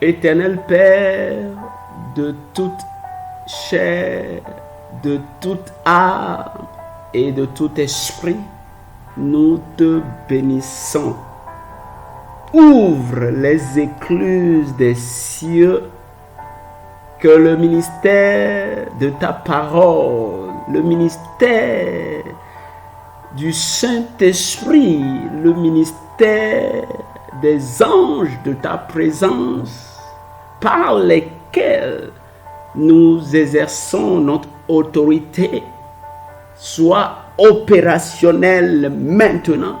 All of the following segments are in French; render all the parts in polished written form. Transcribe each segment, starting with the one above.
Éternel Père de toute chair, de toute âme et de tout esprit, nous te bénissons. Ouvre les écluses des cieux, que le ministère de ta parole, le ministère du Saint-Esprit, le ministère des anges de ta présence, par lesquels nous exerçons notre autorité, soit opérationnel maintenant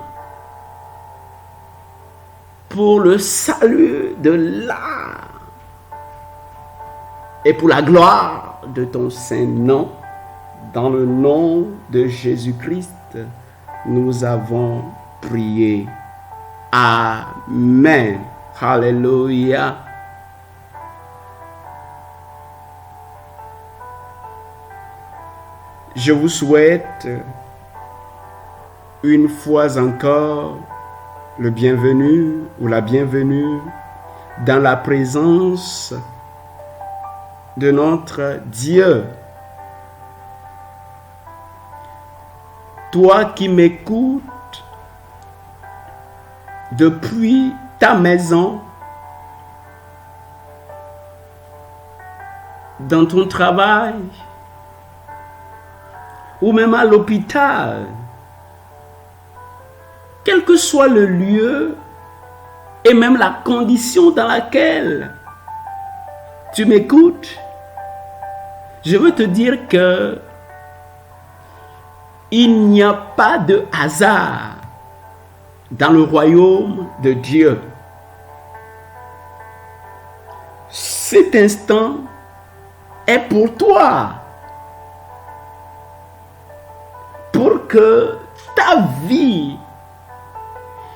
pour le salut de l'âme et pour la gloire de ton Saint-Nom. Dans le nom de Jésus-Christ, nous avons prié. Amen. Alléluia. Je vous souhaite une fois encore le bienvenu ou la bienvenue dans la présence de notre Dieu. Toi qui m'écoutes depuis ta maison, dans ton travail, ou même à l'hôpital, quel que soit le lieu et même la condition dans laquelle tu m'écoutes, je veux te dire que il n'y a pas de hasard dans le royaume de Dieu. Cet instant est pour toi, pour que ta vie,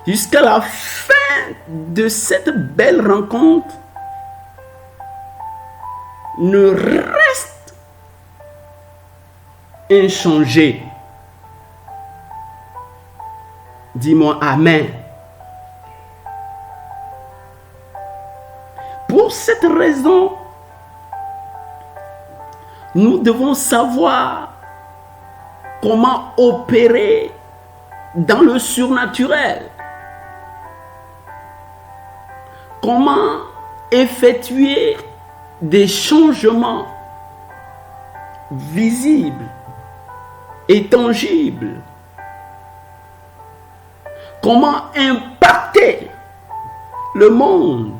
jusqu'à la fin de cette belle rencontre, ne reste inchangée. Dis-moi Amen. Pour cette raison, nous devons savoir comment opérer dans le surnaturel. Comment effectuer des changements visibles et tangibles. Comment impacter le monde.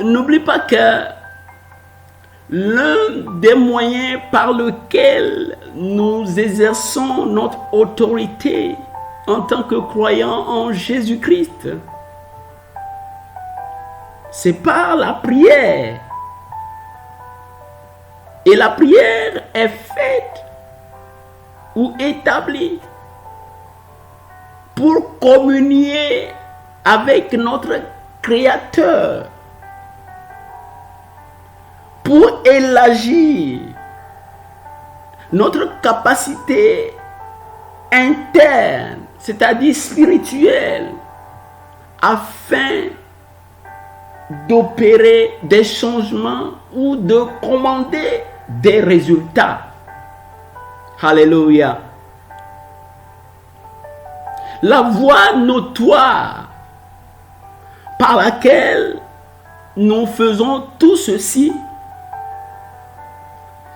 N'oublie pas que l'un des moyens par lesquels nous exerçons notre autorité en tant que croyants en Jésus-Christ, c'est par la prière. Et la prière est faite ou établie pour communier avec notre Créateur, pour élargir notre capacité interne, c'est-à-dire spirituelle, afin d'opérer des changements ou de commander des résultats. Alléluia. La voie notoire par laquelle nous faisons tout ceci,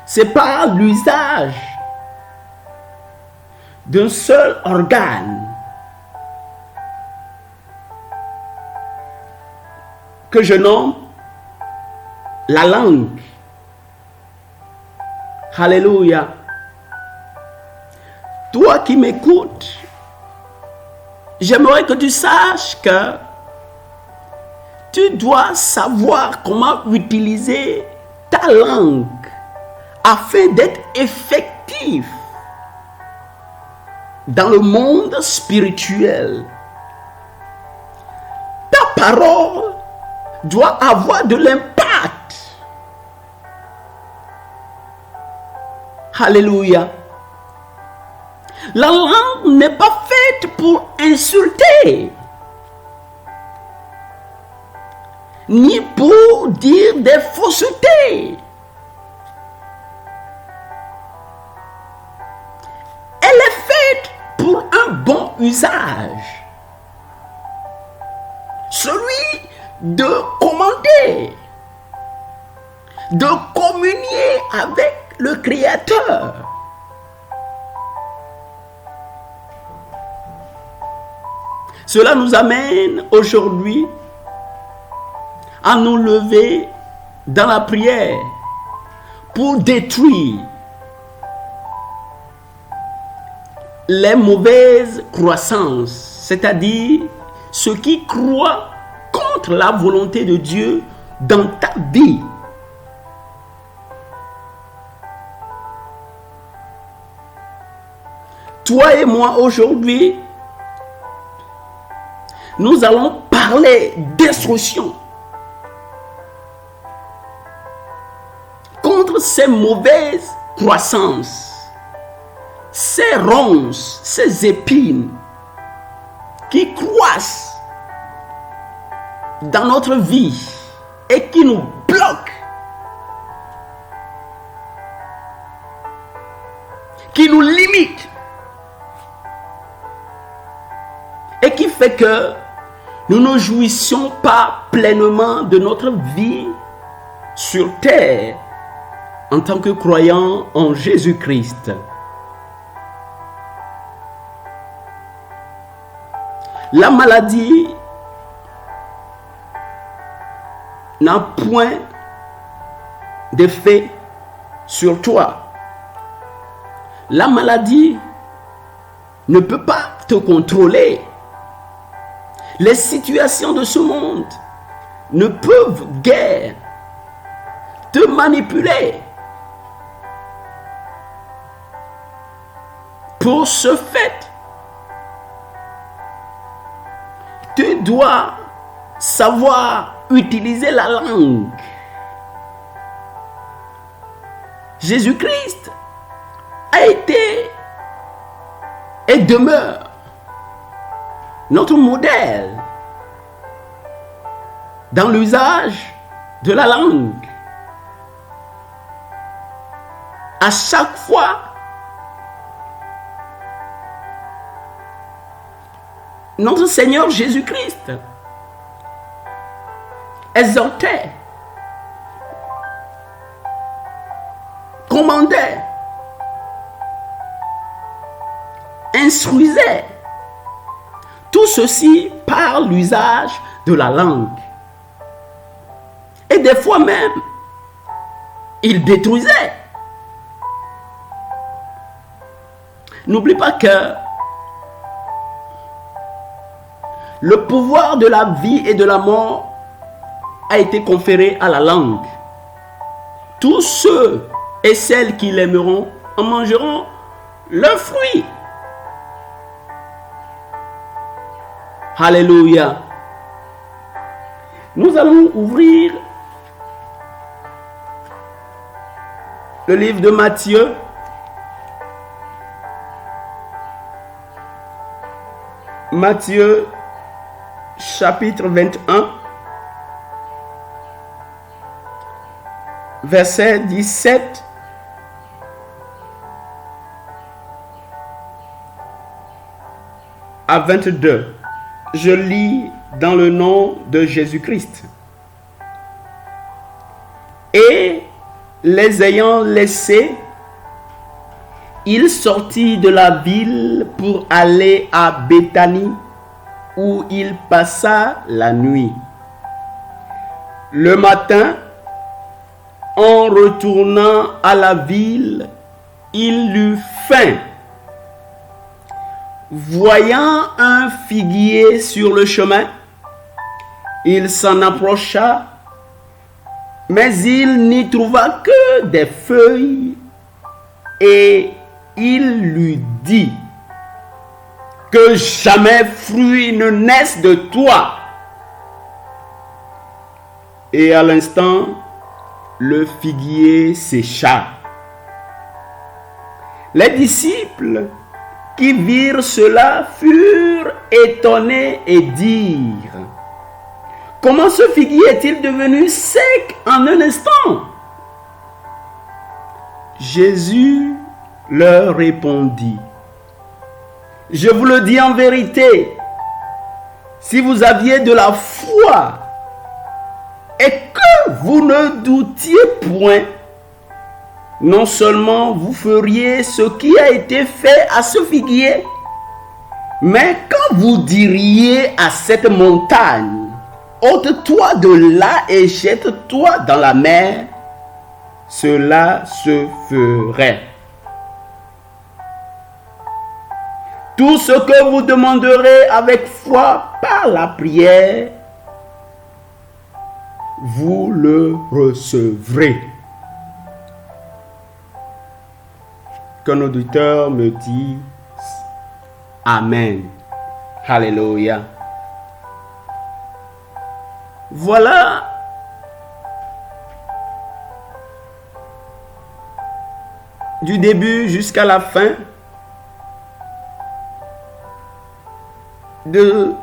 c'est par l'usage d'un seul organe que je nomme la langue. Alléluia. Toi qui m'écoutes, j'aimerais que tu saches que tu dois savoir comment utiliser ta langue afin d'être effectif dans le monde spirituel. Ta parole doit avoir de l'impact. Alléluia. La langue n'est pas faite pour insulter. ni pour dire des faussetés. Elle est faite pour un bon usage. Celui de commander, de communier avec le Créateur. Cela nous amène aujourd'hui à nous lever dans la prière pour détruire les mauvaises croyances, c'est-à-dire ceux qui croient contre la volonté de Dieu dans ta vie. Toi et moi aujourd'hui, nous allons parler destruction contre ces mauvaises croyances, ces ronces, ces épines qui croissent dans notre vie et qui nous bloquent, qui nous limitent et qui fait que nous ne jouissions pas pleinement de notre vie sur terre en tant que croyants en Jésus-Christ. La maladie n'a point d'effet sur toi. La maladie ne peut pas te contrôler. Les situations de ce monde ne peuvent guère te manipuler. Pour ce fait, tu dois savoir utiliser la langue. Jésus-Christ a été et demeure notre modèle dans l'usage de la langue. À chaque fois, notre Seigneur Jésus-Christ exhortait, commandait, instruisait. Tout ceci par l'usage de la langue. Et des fois même, il détruisait. N'oublie pas que le pouvoir de la vie et de la mort a été conféré à la langue. Tous ceux et celles qui l'aimeront en mangeront le fruit. Alléluia. Nous allons ouvrir le livre de Matthieu. Matthieu chapitre 21, verset 17 à 22. Je lis dans le nom de Jésus-Christ. Et les ayant laissés, il sortit de la ville pour aller à Béthanie, où il passa la nuit. Le matin, en retournant à la ville, il eut faim. Voyant un figuier sur le chemin, il s'en approcha, mais il n'y trouva que des feuilles, et il lui dit: que jamais fruit ne naisse de toi. Et à l'instant, le figuier sécha. Les disciples qui virent cela furent étonnés et dirent: Comment ce figuier est-il devenu sec en un instant? Jésus leur répondit, je vous le dis en vérité, si vous aviez de la foi et que vous ne doutiez point, non seulement vous feriez ce qui a été fait à ce figuier, mais quand vous diriez à cette montagne, ôte-toi de là et jette-toi dans la mer, cela se ferait. Tout ce que vous demanderez avec foi par la prière, vous le recevrez. Qu'un auditeur me dise Amen. Alléluia. Voilà du début jusqu'à la fin de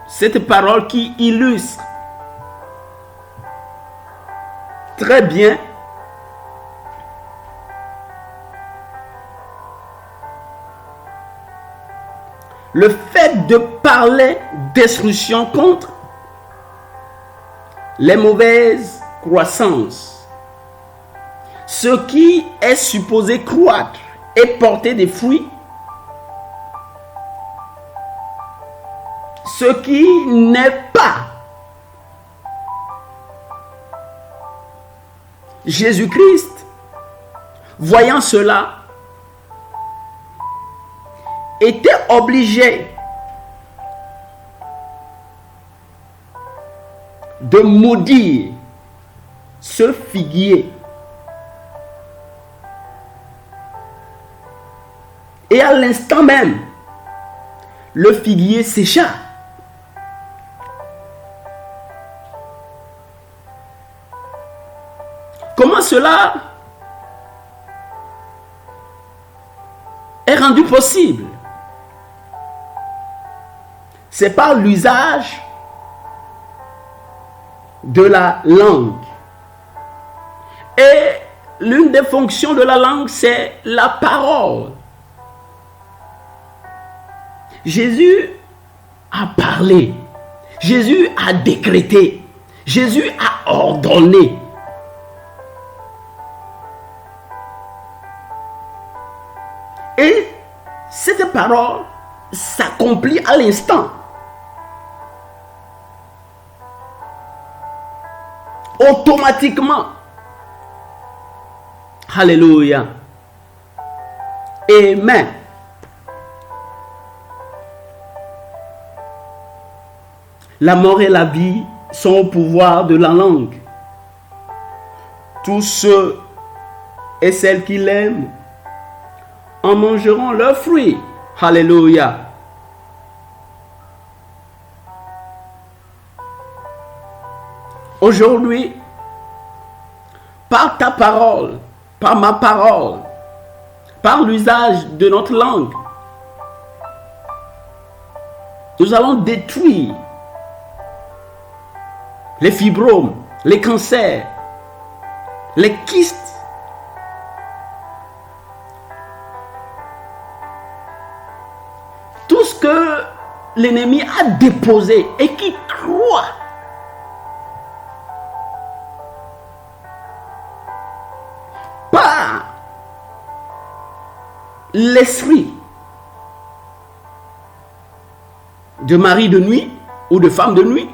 cette parole qui illustre très bien le fait de parler destruction contre les mauvaises croissances. Ce qui est supposé croître et porter des fruits, ce qui n'est pas. Jésus-Christ, voyant cela, était obligé de maudire ce figuier. Et à l'instant même, le figuier sécha. Comment cela est rendu possible? C'est par l'usage de la langue. Et l'une des fonctions de la langue, c'est la parole. Jésus a parlé. Jésus a décrété. Jésus a ordonné. Et cette parole s'accomplit à l'instant. Automatiquement. Alléluia. Amen. La mort et la vie sont au pouvoir de la langue. Tous ceux et celles qui l'aiment en mangeront leurs fruits. Alléluia. Aujourd'hui, par ta parole, par ma parole, par l'usage de notre langue, nous allons détruire les fibromes, les cancers, les kystes, tout ce que l'ennemi a déposé et qui croit par l'esprit de mari de nuit ou de femme de nuit.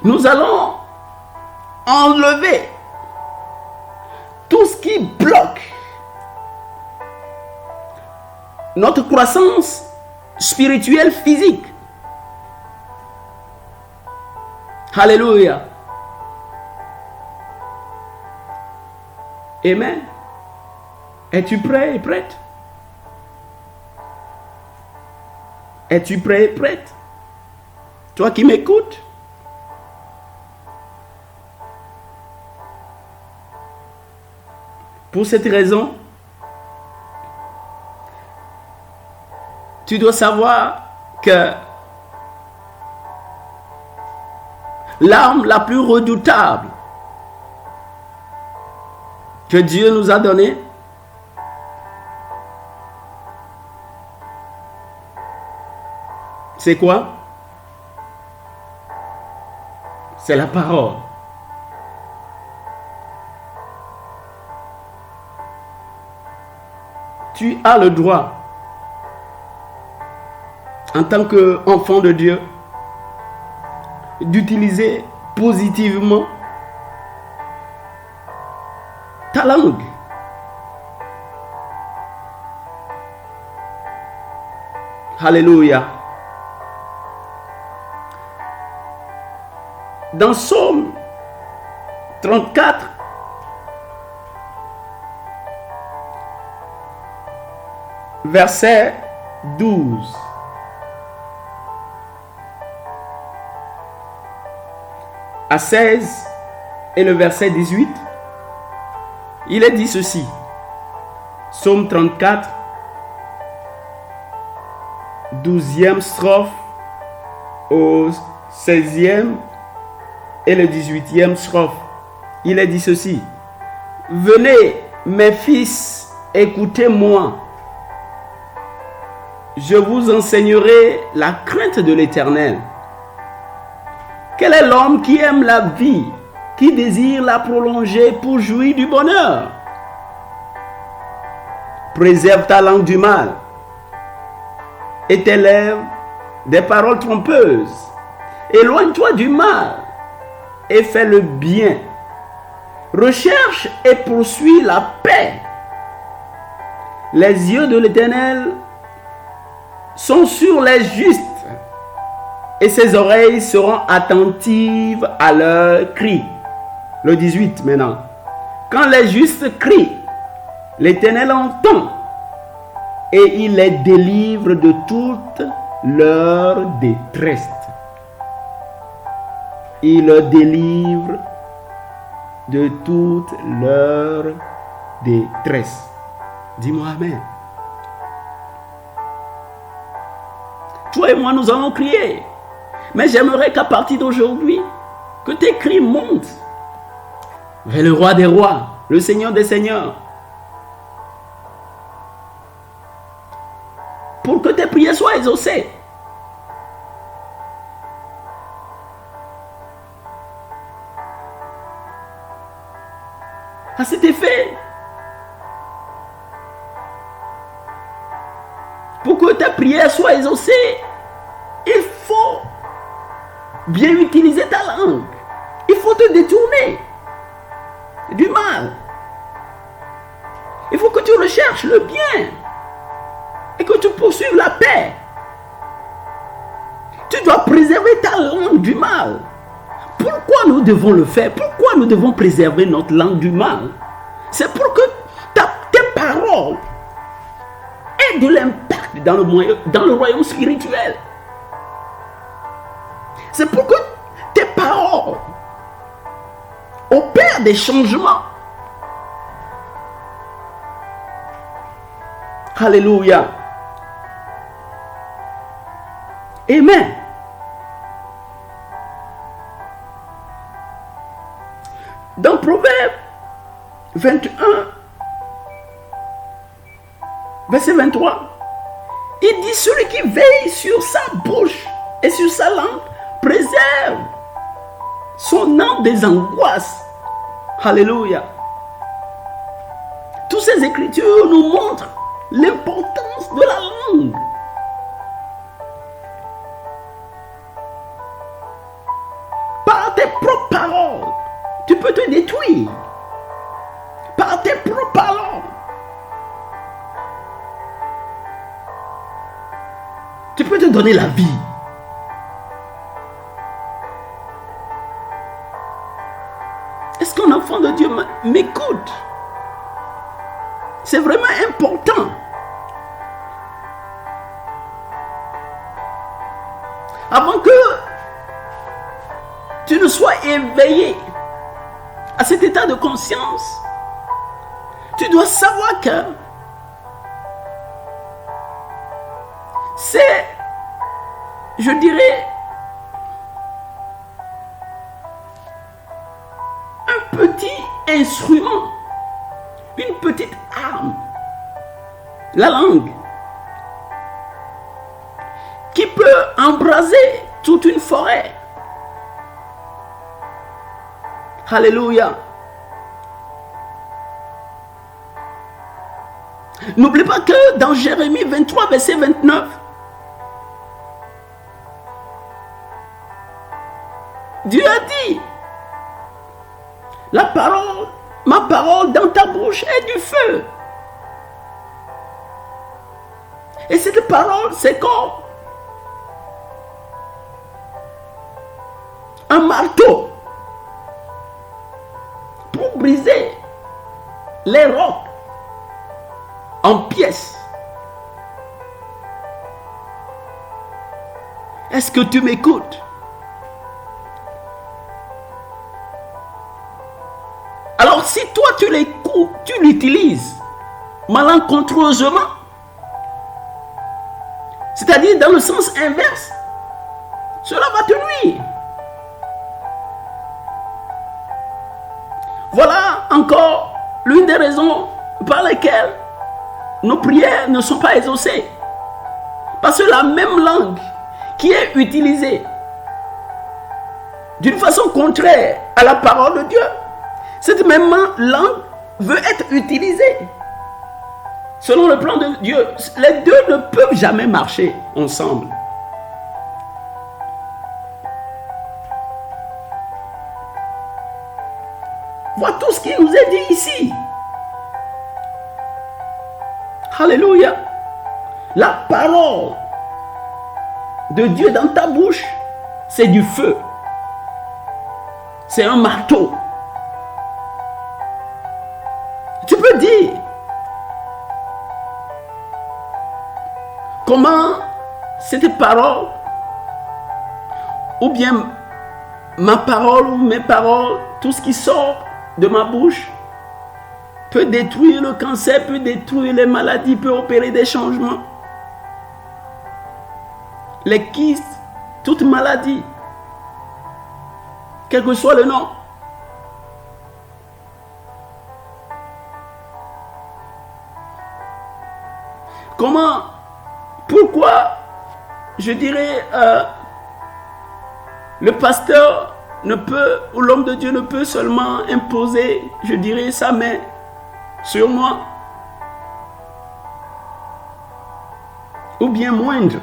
Nous allons enlever tout ce qui bloque notre croissance spirituelle physique. Alléluia. Amen. Es-tu prêt et prête? Es-tu prêt et prête? Toi qui m'écoutes. Pour cette raison, Tu dois savoir que l'arme la plus redoutable que Dieu nous a donnée, c'est quoi? C'est la parole. Tu as le droit, en tant qu'enfant de Dieu, d'utiliser positivement ta langue. Alléluia. Dans Psaume 34, verset 12. À 16 et le verset 18, il est dit ceci. Psaume 34, 12e strophe au 16e et le 18e strophe. Il est dit ceci. Venez, mes fils, écoutez-moi. Je vous enseignerai la crainte de l'Éternel. Quel est l'homme qui aime la vie, qui désire la prolonger pour jouir du bonheur? Préserve ta langue du mal et tes lèvres des paroles trompeuses. Éloigne-toi du mal et fais le bien. Recherche et poursuis la paix. Les yeux de l'Éternel sont sur les justes et ses oreilles seront attentives à leurs cris. Le 18 maintenant. Quand les justes crient, l'Éternel entend et il les délivre de toute leur détresse. Il les délivre de toute leur détresse. Dis-moi Amen. Toi et moi, nous allons crier. Mais j'aimerais qu'à partir d'aujourd'hui, que tes cris montent vers le roi des rois, le Seigneur des seigneurs. Pour que tes prières soient exaucées. À cet effet, pour que ta prière soit exaucée, il faut bien utiliser ta langue. Il faut te détourner du mal. Il faut que tu recherches le bien et que tu poursuives la paix. Tu dois préserver ta langue du mal. Pourquoi nous devons le faire? Pourquoi nous devons préserver notre langue du mal? C'est pour que tes paroles aient de l'impact dans le royaume spirituel. C'est pour que tes paroles opèrent des changements. Alléluia. Amen. Dans Proverbe 21, verset 23, il dit: celui qui veille sur sa bouche et sur sa langue préserve son âme des angoisses. Alléluia. Toutes ces écritures nous montrent l'importance de la langue. Par tes propres paroles, tu peux te détruire. Par tes propres paroles, tu peux te donner la vie. Est-ce qu'un enfant de Dieu m'écoute? C'est vraiment important. Avant que tu ne sois éveillé à cet état de conscience, tu dois savoir que c'est, je dirais, un petit instrument, une petite arme, la langue, qui peut embraser toute une forêt. Alléluia. N'oublie pas que dans Jérémie 23, verset 29, Dieu a dit, la parole, ma parole dans ta bouche est du feu. Et cette parole, c'est comme un marteau pour briser les rocs en pièces. Est-ce que tu m'écoutes? Alors si toi tu l'écoutes, tu l'utilises malencontreusement, c'est-à-dire dans le sens inverse, cela va te nuire. Voilà encore l'une des raisons par lesquelles nos prières ne sont pas exaucées. Parce que la même langue qui est utilisée d'une façon contraire à la parole de Dieu, cette même langue veut être utilisée selon le plan de Dieu. Les deux ne peuvent jamais marcher ensemble. Voilà tout ce qui nous est dit ici. Alléluia. La parole de Dieu dans ta bouche, c'est du feu. C'est un marteau. Tu peux dire comment cette parole, ou bien ma parole ou mes paroles, tout ce qui sort de ma bouche peut détruire le cancer, peut détruire les maladies, peut opérer des changements. Les kystes, toute maladie, quel que soit le nom. Comment, pourquoi, je dirais, le pasteur ne peut, ou l'homme de Dieu ne peut seulement imposer, je dirais, sa main sur moi, ou bien moindre.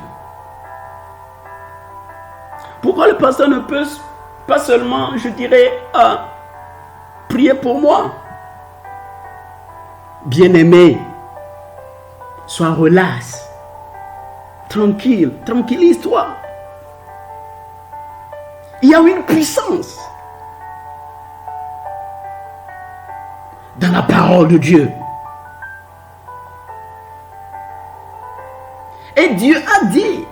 Pourquoi le pasteur ne peut pas seulement, je dirais, prier pour moi? Bien-aimé, sois relax, tranquille, tranquillise-toi. Il y a une puissance dans la parole de Dieu. Et Dieu a dit,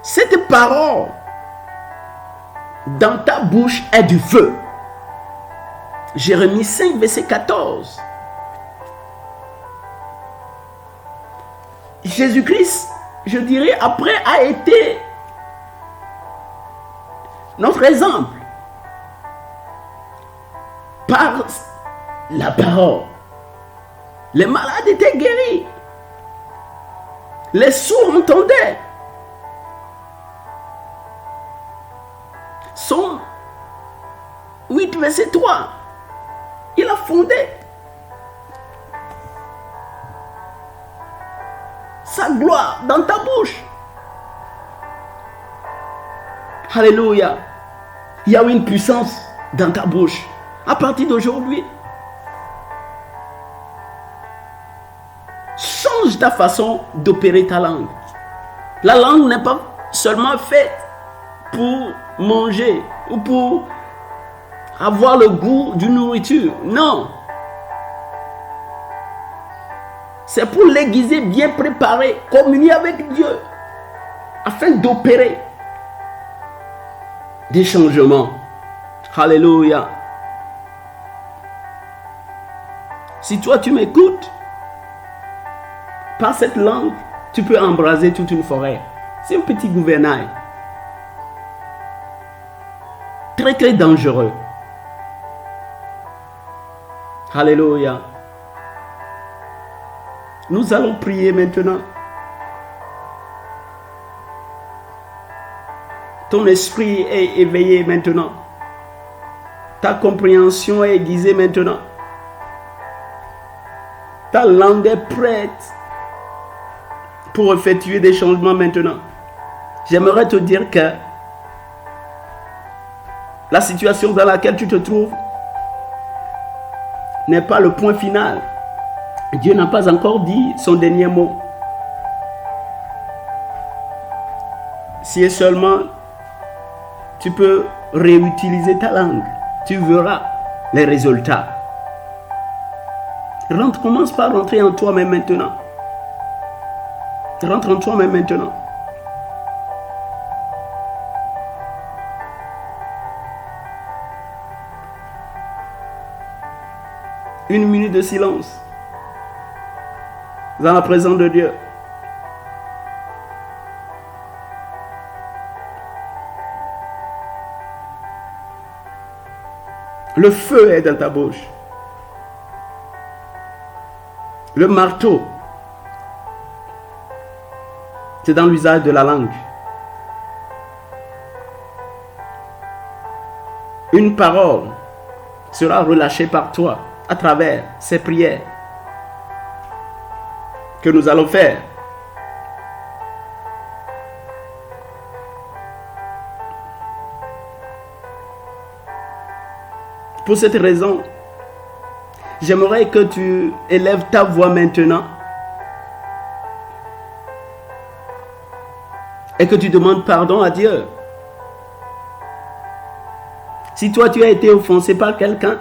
cette parole dans ta bouche est du feu. Jérémie 5, verset 14. Jésus-Christ, je dirais, après a été notre exemple par la parole. Les malades étaient guéris. Les sourds entendaient. Somme 8, verset 3. Il a fondé sa gloire dans ta bouche. Alléluia. Il y a une puissance dans ta bouche. À partir d'aujourd'hui, change ta façon d'opérer ta langue. La langue n'est pas seulement faite pour manger ou pour avoir le goût d'une nourriture. Non. C'est pour l'aiguiser bien préparé, communier avec Dieu, afin d'opérer des changements. Alléluia. Si toi tu m'écoutes, Par cette langue, tu peux embraser toute une forêt. C'est un petit gouvernail. Très très dangereux. Alléluia. Nous allons prier maintenant. Ton esprit est éveillé maintenant. Ta compréhension est aiguisée maintenant. Ta langue est prête pour effectuer des changements maintenant. J'aimerais te dire que la situation dans laquelle tu te trouves n'est pas le point final. Dieu n'a pas encore dit son dernier mot. Si seulement tu peux réutiliser ta langue, tu verras les résultats. Commence par rentrer en toi-même maintenant. Rentre en toi-même maintenant. Une minute de silence dans la présence de Dieu. Le feu est dans ta bouche. Le marteau, c'est dans l'usage de la langue. Une parole sera relâchée par toi à travers ces prières que nous allons faire. Pour cette raison, j'aimerais que tu élèves ta voix maintenant et que tu demandes pardon à Dieu. Si toi tu as été offensé par quelqu'un,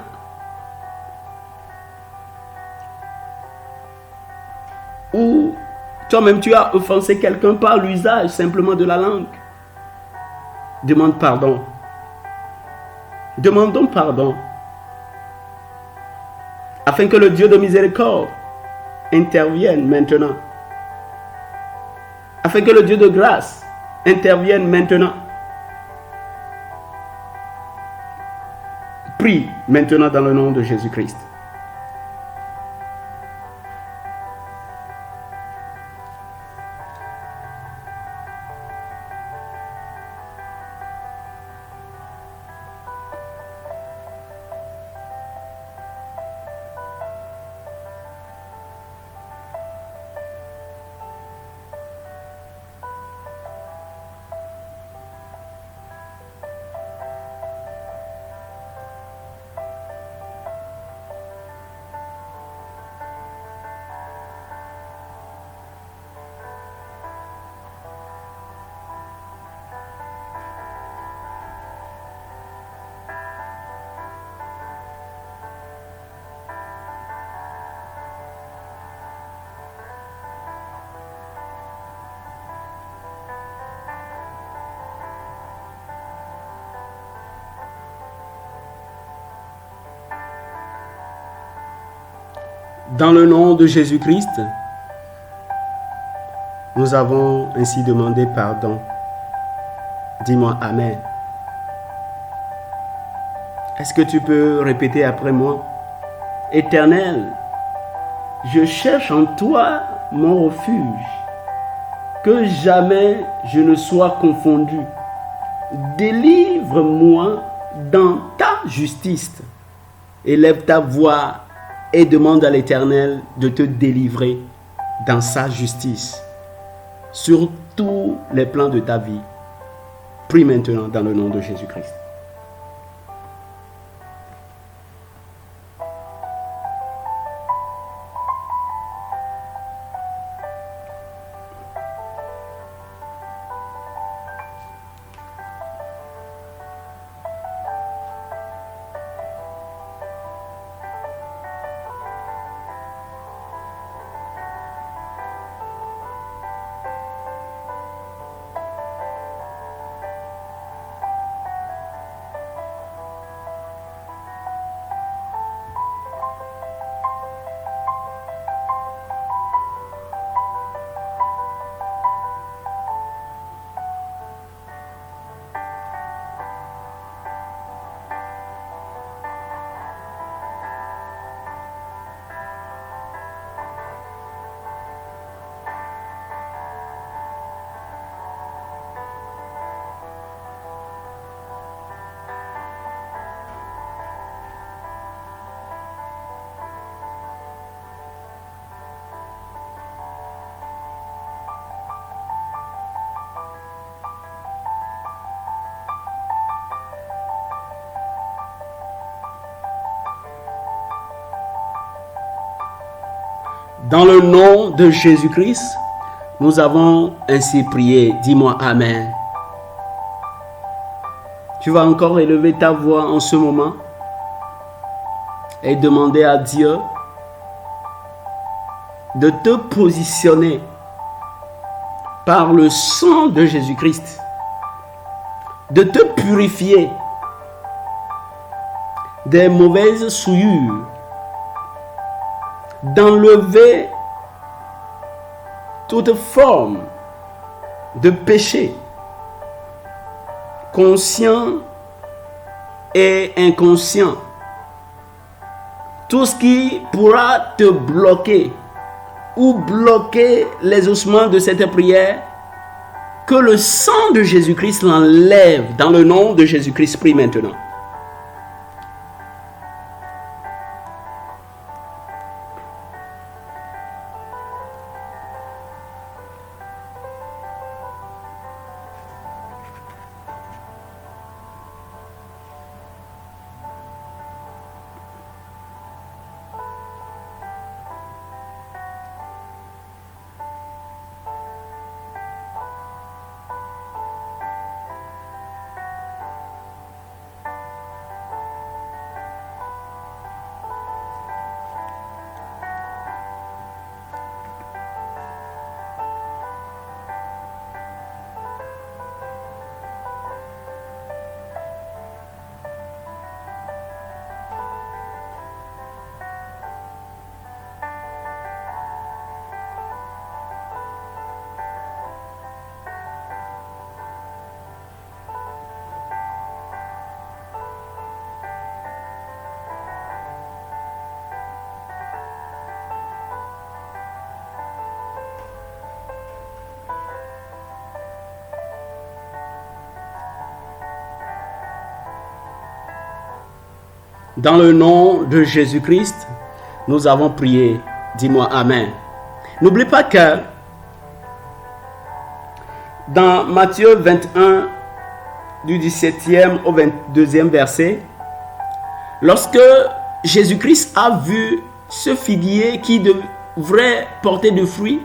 ou toi-même tu as offensé quelqu'un par l'usage simplement de la langue, demande pardon. Demandons pardon. Afin que le Dieu de miséricorde intervienne maintenant. Afin que le Dieu de grâce intervienne maintenant. Prie maintenant dans le nom de Jésus-Christ. Dans le nom de Jésus-Christ, nous avons ainsi demandé pardon. Dis-moi Amen. Est-ce que tu peux répéter après moi? Éternel, je cherche en toi mon refuge, que jamais je ne sois confondu. Délivre-moi dans ta justice. Élève ta voix et demande à l'Éternel de te délivrer dans sa justice sur tous les plans de ta vie. Prie maintenant dans le nom de Jésus-Christ. Dans le nom de Jésus-Christ, nous avons ainsi prié. Dis-moi Amen. Tu vas encore élever ta voix en ce moment et demander à Dieu de te positionner par le sang de Jésus-Christ, de te purifier des mauvaises souillures, d'enlever toute forme de péché, conscient et inconscient. Tout ce qui pourra te bloquer ou bloquer les ossements de cette prière, que le sang de Jésus-Christ l'enlève dans le nom de Jésus-Christ. Prie maintenant. Dans le nom de Jésus-Christ, nous avons prié. Dis-moi Amen. N'oublie pas que dans Matthieu 21, du 17e au 22e verset, lorsque Jésus-Christ a vu ce figuier qui devrait porter du fruit,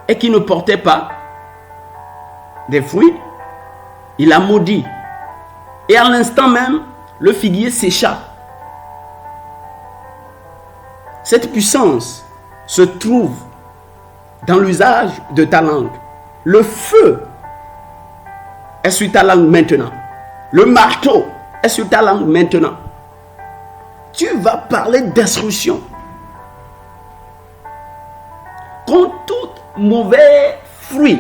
et qui ne portait pas des fruits, il a maudit. Et à l'instant même, le figuier sécha. Cette puissance se trouve dans l'usage de ta langue. Le feu est sur ta langue maintenant. Le marteau est sur ta langue maintenant. Tu vas parler d'instruction. Contre tout mauvais fruit,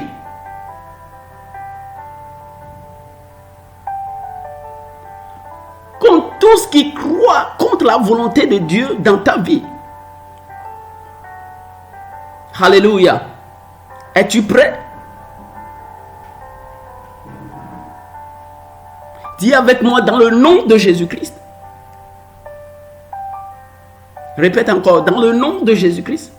contre tout ce qui croit contre la volonté de Dieu dans ta vie. Alléluia. Es-tu prêt? Dis avec moi dans le nom de Jésus-Christ. Répète encore, dans le nom de Jésus-Christ.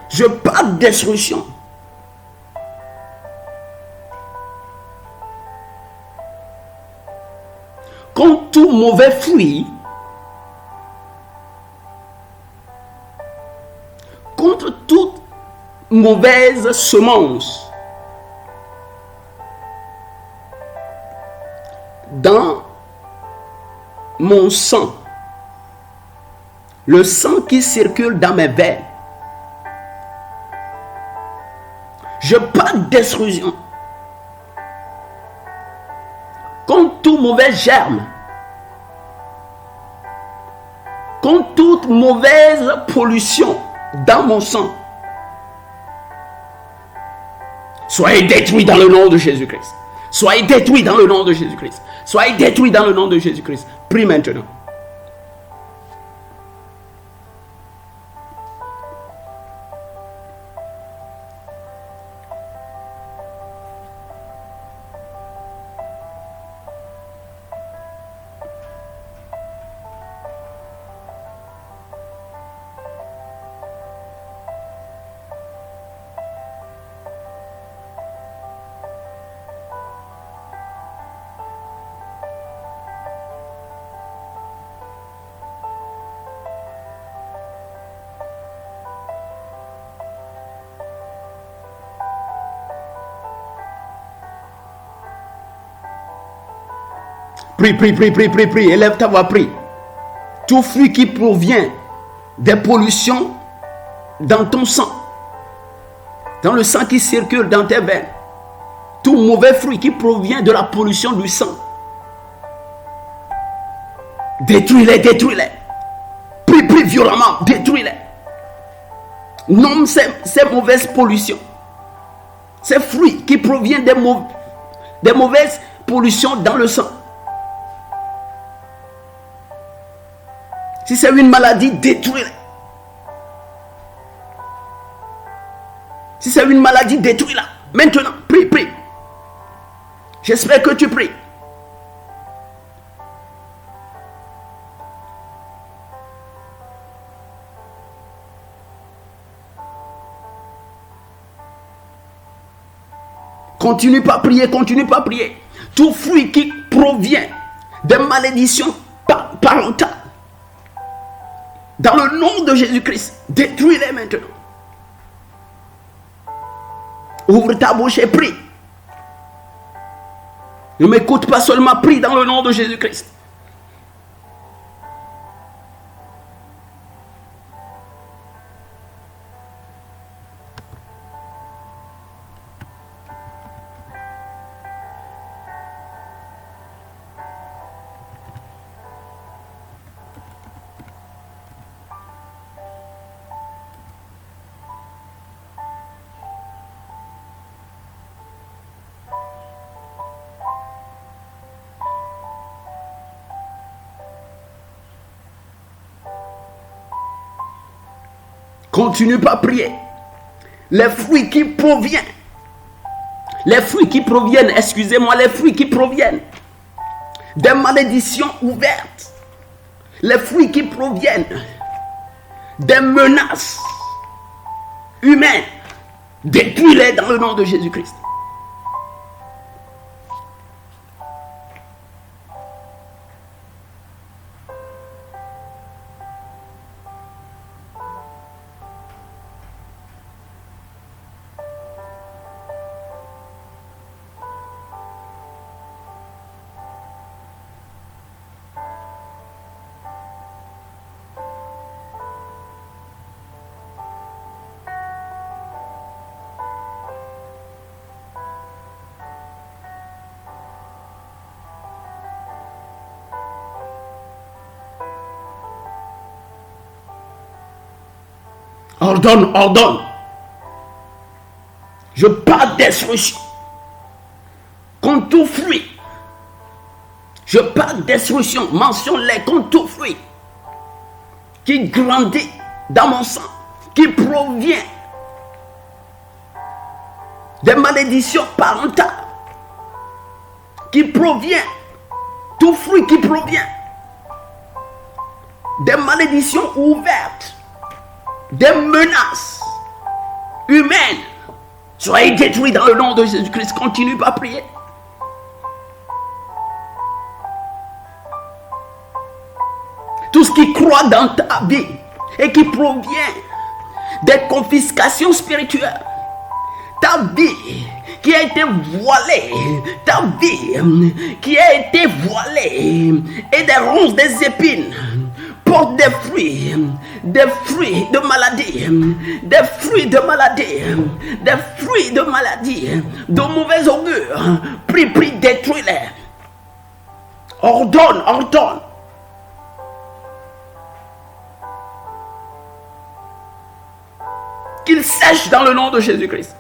Je parle destruction. Contre tout mauvais fruit, contre toute mauvaise semence, dans mon sang, le sang qui circule dans mes veines, je parle d'extrusion contre tout mauvais germe, contre toute mauvaise pollution dans mon sang. Soyez détruits dans le nom de Jésus-Christ. Soyez détruits dans le nom de Jésus-Christ. Soyez détruits dans le nom de Jésus-Christ. Prie maintenant. Prie, prie, prie, prie, prie, prie. Élève ta voix, prie. Tout fruit qui provient des pollutions dans ton sang, dans le sang qui circule dans tes veines, tout mauvais fruit qui provient de la pollution du sang, détruis-les, détruis-les. Prie, prie violemment, détruis-les. Nomme ces mauvaises pollutions, ces fruits qui proviennent des mauvaises pollutions dans le sang. Si c'est une maladie, détruis-les. Si c'est une maladie, détruis-la. Maintenant, prie, prie. J'espère que tu pries. Continue pas à prier, continue pas à prier. Tout fruit qui provient de malédictions parentales, dans le nom de Jésus-Christ, détruis-les maintenant. Ouvre ta bouche et prie. Ne m'écoute pas seulement, prie dans le nom de Jésus-Christ. Continue pas à prier. Les fruits qui proviennent, excusez-moi, les fruits qui proviennent des malédictions ouvertes, les fruits qui proviennent des menaces humaines, détruis-les dans le nom de Jésus-Christ. Ordonne, ordonne. Je parle destruction contre tout fruit. Je parle destruction, mentionne-les contre tout fruit qui grandit dans mon sang, qui provient des malédictions parentales, qui provient, tout fruit qui provient des malédictions ouvertes, des menaces humaines, soyez détruits dans le nom de Jésus-Christ. Continue à prier. Tout ce qui croit dans ta vie et qui provient des confiscations spirituelles, ta vie qui a été voilée, ta vie qui a été voilée, et des ronces, des épines, porte des fruits de maladie, des fruits de maladie, des fruits de maladie, de mauvais augure. Prie, prie, détruis-les. Ordonne, ordonne. Qu'ils sèchent dans le nom de Jésus-Christ.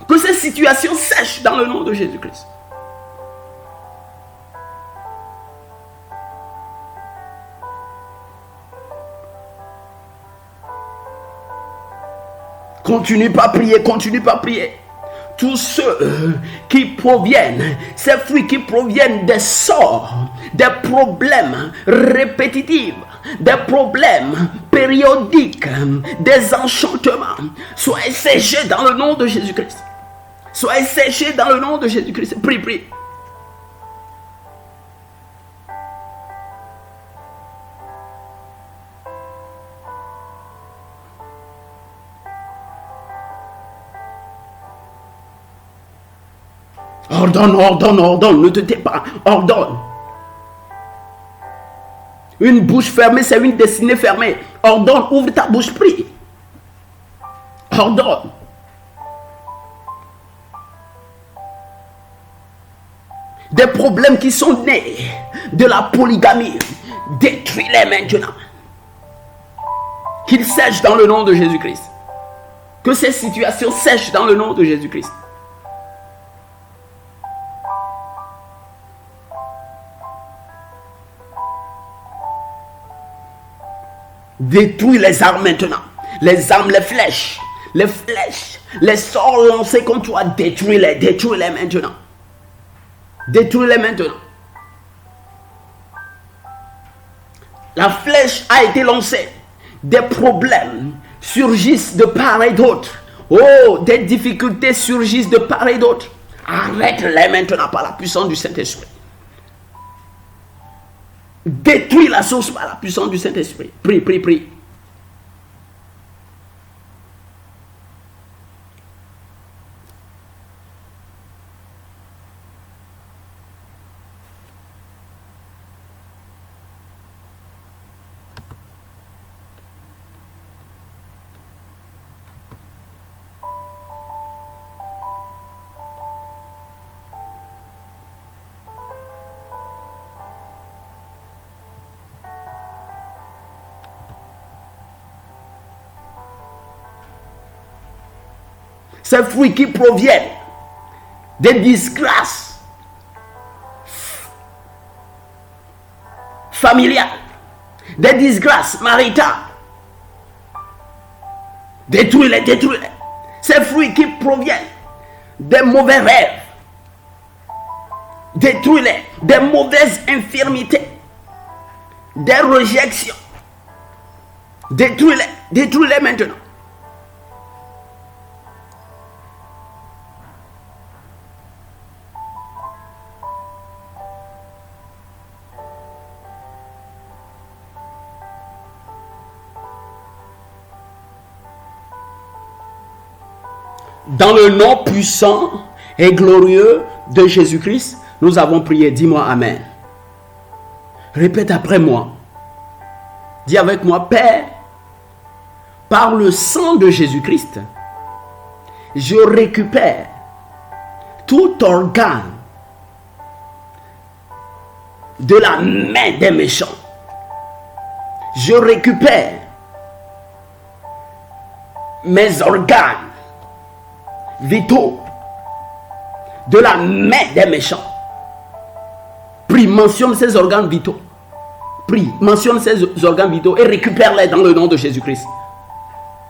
Que ces situations sèchent dans le nom de Jésus-Christ. Continue pas à prier, continue pas à prier. Tous ceux qui proviennent, ces fruits qui proviennent des sorts, des problèmes répétitifs, des problèmes périodiques, des enchantements, soyez séchés dans le nom de Jésus-Christ. Soyez séchés dans le nom de Jésus-Christ. Prie, prie. Ordonne, ordonne, ordonne. Ne te tais pas. Ordonne. Une bouche fermée, c'est une destinée fermée. Ordonne, ouvre ta bouche, prie. Ordonne. Des problèmes qui sont nés de la polygamie, détruis-les maintenant. Qu'ils sèchent dans le nom de Jésus-Christ. Que ces situations sèchent dans le nom de Jésus-Christ. Détruis les armes maintenant. Les armes, les flèches, les sorts lancés contre toi, détruis-les maintenant. Détruis-les maintenant. La flèche a été lancée. Des problèmes surgissent de part et d'autre. Oh, des difficultés surgissent de part et d'autre. Arrête-les maintenant par la puissance du Saint-Esprit. Détruis la source par la puissance du Saint-Esprit. Prie, prie, prie. Ces fruits qui proviennent des disgrâces familiales, des disgrâces maritales. Détruis-les, détruis-les. Ces fruits qui proviennent des mauvais rêves. Détruis-les. Des mauvaises infirmités. Des réjections. Détruis-les. Détruis-les maintenant. Dans le nom puissant et glorieux de Jésus-Christ, nous avons prié. Dis-moi Amen. Répète après moi. Dis avec moi, Père, par le sang de Jésus-Christ, je récupère tout organe de la main des méchants. Je récupère mes organes vitaux de la main des méchants. Prie, mentionne ces organes vitaux. Prie, mentionne ces organes vitaux et récupère-les dans le nom de Jésus-Christ.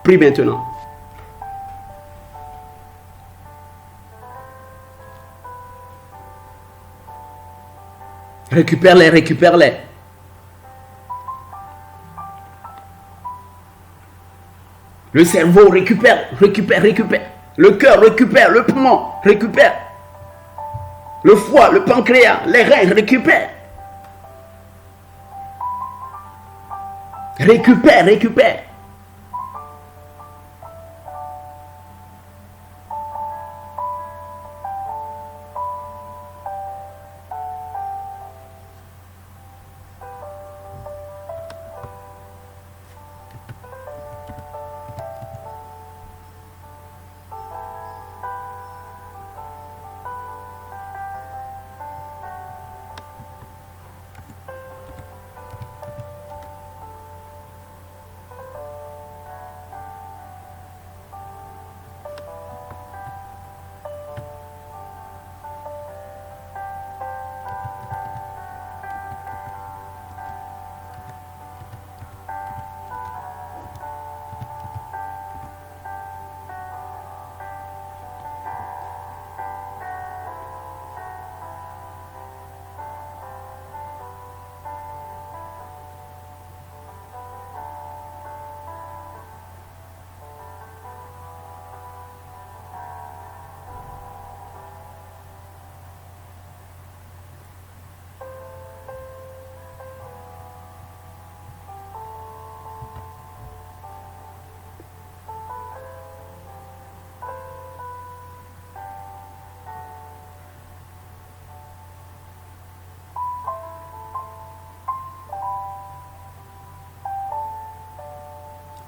Prie maintenant. Récupère-les, récupère-les. Le cerveau récupère, récupère, récupère. Le cœur récupère, le poumon récupère. Le foie, le pancréas, les reins récupèrent. Récupère, récupère.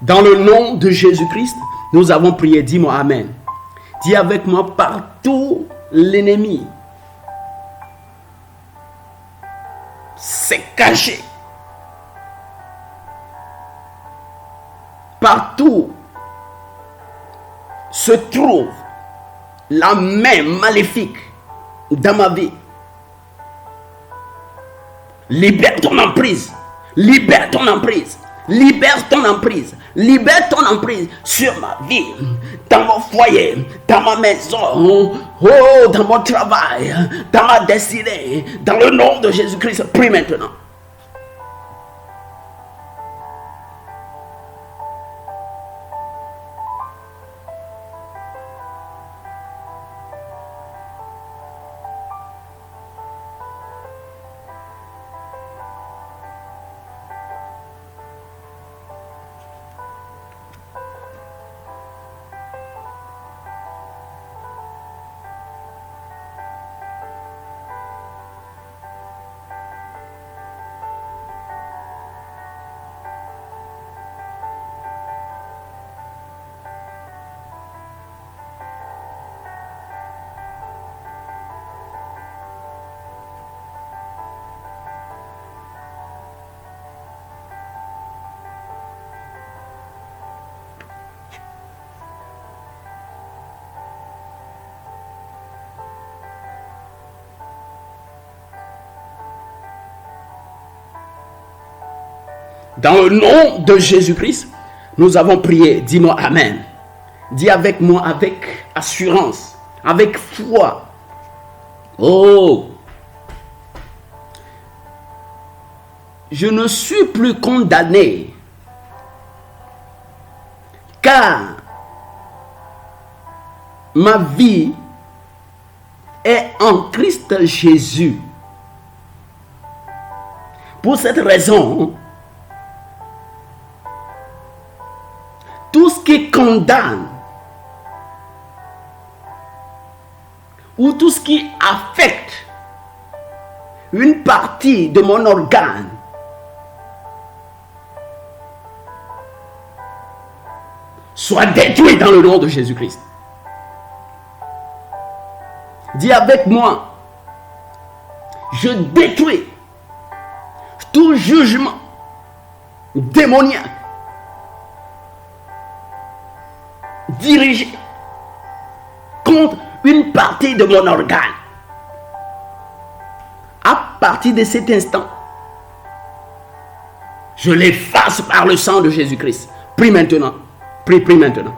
Dans le nom de Jésus-Christ, nous avons prié. Dis-moi Amen. Dis avec moi, partout l'ennemi s'est caché. Partout se trouve la main maléfique dans ma vie. Libère ton emprise. Libère ton emprise. Libère ton emprise. Libère ton emprise sur ma vie, dans mon foyer, dans ma maison, oh, dans mon travail, dans ma destinée. Dans le nom de Jésus-Christ, prie maintenant. Dans le nom de Jésus-Christ, nous avons prié. Dis-moi Amen. Dis avec moi, avec assurance, avec foi. Oh, je ne suis plus condamné, car ma vie est en Christ Jésus. Pour cette raison, tout ce qui condamne ou tout ce qui affecte une partie de mon organe soit détruit dans le nom de Jésus-Christ. Dis avec moi, je détruis tout jugement démoniaque dirigé contre une partie de mon organe. À partir de cet instant, je l'efface par le sang de Jésus-Christ. Prie maintenant. Prie maintenant.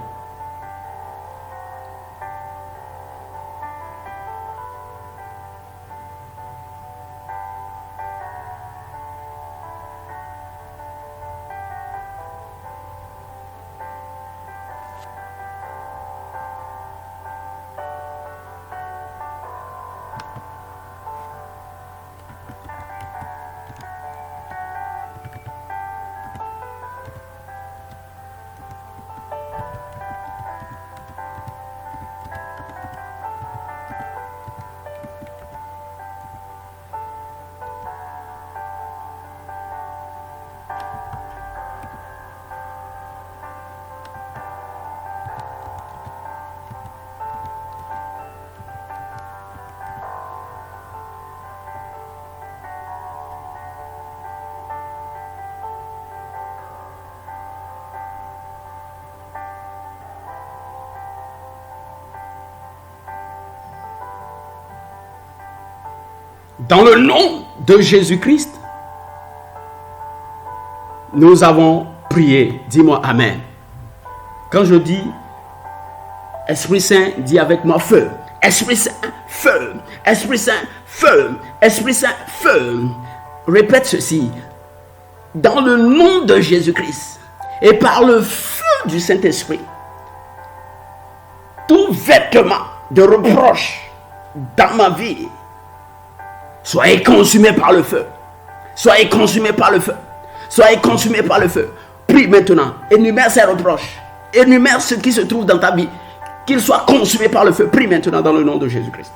Dans le nom de Jésus-Christ, nous avons prié. Dis-moi Amen. Quand je dis Esprit Saint, dis avec moi feu. Esprit Saint, feu. Esprit Saint, feu. Esprit Saint, feu. Répète ceci. Dans le nom de Jésus-Christ et par le feu du Saint-Esprit, tout vêtement de reproche dans ma vie, soyez consumés par le feu. Soyez consumés par le feu. Soyez consumés par le feu. Prie maintenant. Énumère ces reproches. Énumère ce qui se trouve dans ta vie. Qu'il soit consumé par le feu. Prie maintenant dans le nom de Jésus-Christ.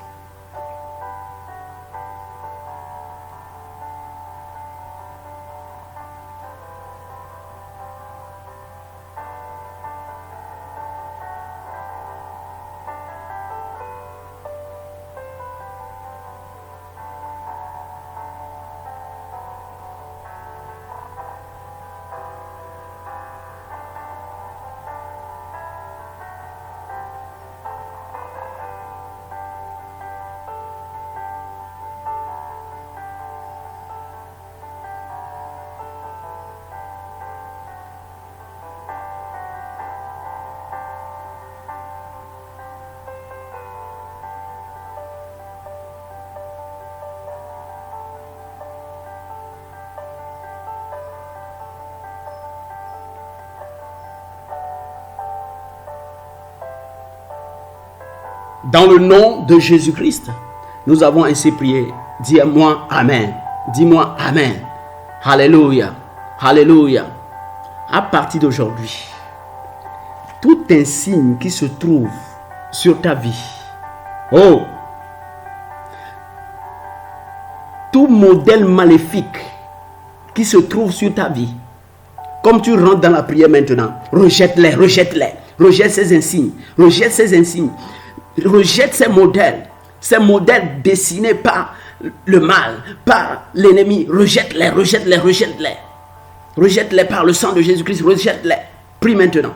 Dans le nom de Jésus-Christ, nous avons ainsi prié. Dis-moi Amen. Dis-moi Amen. Alléluia. Alléluia. À partir d'aujourd'hui, tout insigne qui se trouve sur ta vie, tout modèle maléfique qui se trouve sur ta vie, comme tu rentres dans la prière maintenant, rejette-les, rejette-les, rejette ces insignes, rejette ces insignes, rejette ces modèles dessinés par le mal, par l'ennemi, rejette-les, rejette-les, rejette-les, rejette-les par le sang de Jésus-Christ, rejette-les. Prie maintenant.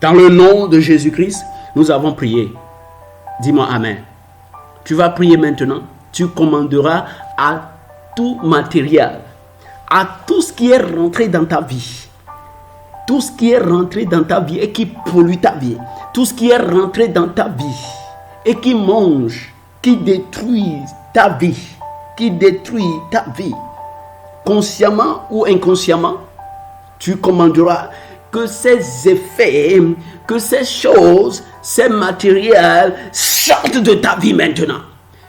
Dans le nom de Jésus-Christ, nous avons prié. Dis-moi Amen. Tu vas prier maintenant. Tu commanderas à tout matériel, à tout ce qui est rentré dans ta vie. Tout ce qui est rentré dans ta vie et qui pollue ta vie. Tout ce qui est rentré dans ta vie et qui mange, qui détruit ta vie. Qui détruit ta vie. Consciemment ou inconsciemment, tu commanderas que ces effets, que ces choses, ces matériels sortent de ta vie maintenant.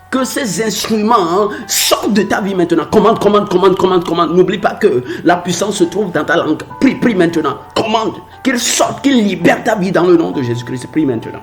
Que ces instruments sortent de ta vie maintenant. Commande, commande, commande, commande, commande. N'oublie pas que la puissance se trouve dans ta langue. Prie, prie maintenant. Commande, qu'il sorte, qu'il libère ta vie dans le nom de Jésus-Christ. Prie maintenant.